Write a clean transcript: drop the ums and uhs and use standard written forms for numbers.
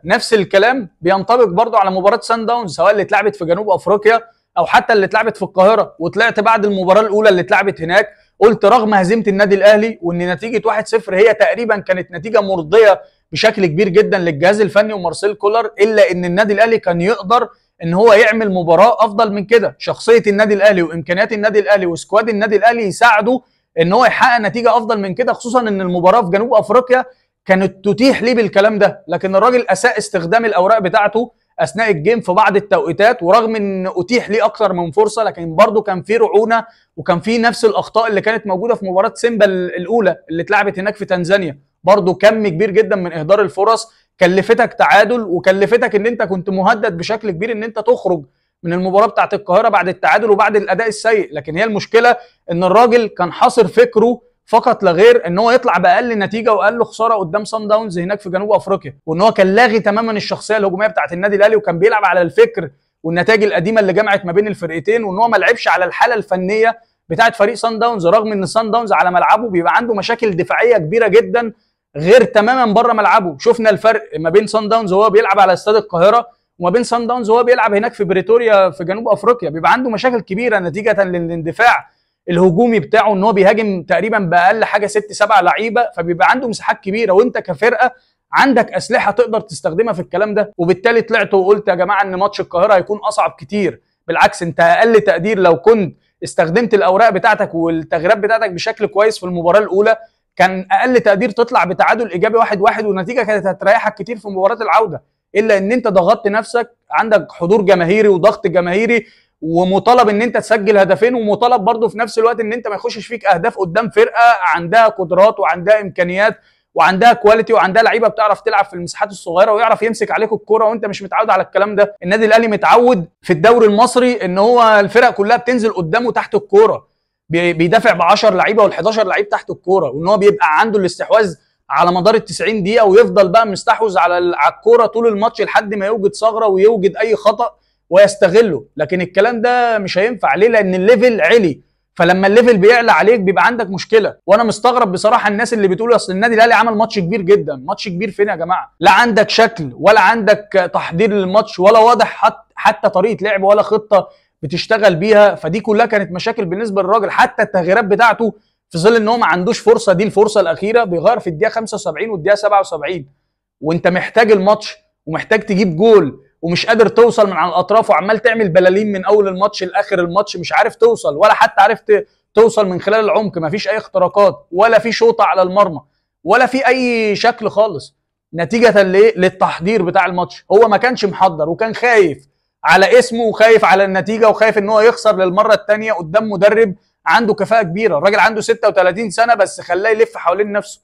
نفس الكلام بينطبق برضو على مباراه سان داونز، سواء اللي اتلعبت في جنوب افريقيا او حتى اللي اتلعبت في القاهره. وطلعت بعد المباراه الاولى اللي اتلعبت هناك قلت رغم هزيمه النادي الاهلي وان نتيجه 1-0 هي تقريبا كانت نتيجه مرضيه بشكل كبير جدا للجهاز الفني ومارسيل كولر، الا ان النادي الاهلي كان يقدر ان هو يعمل مباراه افضل من كده. شخصيه النادي الاهلي وامكانيات النادي الاهلي وسكواد النادي الاهلي يساعدوا ان هو يحقق نتيجه افضل من كده، خصوصا ان المباراه في جنوب افريقيا كانت تتيح ليه بالكلام ده. لكن الراجل اساء استخدام الاوراق بتاعته اثناء الجيم في بعض التوقيتات، ورغم ان اتيح ليه اكثر من فرصه لكن برضه كان في رعونه وكان في نفس الاخطاء اللي كانت موجوده في مباراه سيمبا الاولى اللي اتلعبت هناك في تنزانيا. برضه كم كبير جدا من اهدار الفرص كلفتك تعادل، وكلفتك ان انت كنت مهدد بشكل كبير ان انت تخرج من المباراه بتاعت القاهره بعد التعادل وبعد الاداء السيء. لكن هي المشكله ان الراجل كان حاصر فكره فقط لا غير ان هو يطلع باقل نتيجه واقل خساره قدام سان داونز هناك في جنوب افريقيا، وان هو كان لاغي تماما الشخصيه الهجوميه بتاعت النادي الاهلي وكان بيلعب على الفكر والنتائج القديمه اللي جمعت ما بين الفرقتين، وان هو ما لعبش على الحاله الفنيه بتاعت فريق سان داونز، رغم ان سان داونز على ملعبه بيبقى عنده مشاكل دفاعيه كبيره جدا غير تماما بره ملعبه. شفنا الفرق ما بين سان داونز وهو بيلعب على استاد القاهره وما بين سان داونز وهو بيلعب هناك في بريتوريا في جنوب افريقيا، بيبقى عنده مشاكل كبيره نتيجه للاندفاع الهجومي بتاعه، ان هو بيهاجم تقريبا باقل حاجه 6-7 لعيبه، فبيبقى عنده مساحات كبيره وانت كفرقه عندك اسلحه تقدر تستخدمها في الكلام ده. وبالتالي طلعت وقلت يا جماعه ان ماتش القاهره هيكون اصعب كتير. بالعكس انت اقل تقدير لو كنت استخدمت الاوراق بتاعتك والتغييرات بتاعتك بشكل كويس في المباراه الاولى كان اقل تقدير تطلع بتعادل ايجابي 1-1 والنتيجه كانت هتريحك كتير في مباراه العوده، الا ان انت ضغطت نفسك، عندك حضور جماهيري وضغط جماهيري ومطالب ان انت تسجل هدفين، ومطالب برضه في نفس الوقت ان انت ما يخشش فيك اهداف قدام فرقه عندها قدرات وعندها امكانيات وعندها كواليتي وعندها لعيبه بتعرف تلعب في المساحات الصغيره ويعرف يمسك عليك الكره، وانت مش متعود على الكلام ده. النادي الاهلي متعود في الدوري المصري ان هو الفرق كلها بتنزل قدامه تحت الكوره، بيدافع ب 10 لعيبه وال11 لعيب تحت الكوره، وان هو بيبقى عنده الاستحواذ على مدار ال90 دقيقه ويفضل بقى مستحوذ على الكوره طول الماتش لحد ما يوجد ثغره ويوجد اي خطا ويستغله. لكن الكلام ده مش هينفع ليه؟ لان الليفل علي، فلما الليفل بيعلى عليك بيبقى عندك مشكله. وانا مستغرب بصراحه الناس اللي بتقول اصل النادي الاهلي عمل ماتش كبير جدا. ماتش كبير فين يا جماعه؟ لا عندك شكل ولا عندك تحضير للماتش ولا واضح حتى طريقه لعب ولا خطه بتشتغل بيها. فدي كلها كانت مشاكل بالنسبه للراجل. حتى التغييرات بتاعته في ظل ان هو ما عندوش فرصه، دي الفرصه الاخيره بيغير في الدقيقه 75 والدقيقه 77 وانت محتاج الماتش ومحتاج تجيب جول ومش قادر توصل من على الاطراف وعمال تعمل بلالين من اول الماتش لاخر الماتش، مش عارف توصل ولا حتى عارف توصل من خلال العمق، مفيش اي اختراقات ولا في شوطه على المرمى ولا في اي شكل خالص، نتيجه للتحضير بتاع الماتش. هو ما كانش محضر وكان خايف على اسمه وخايف على النتيجه وخايف ان هو يخسر للمره الثانيه قدام مدرب عنده كفاءه كبيره. الراجل عنده 36 سنه بس خلاه يلف حوالين نفسه.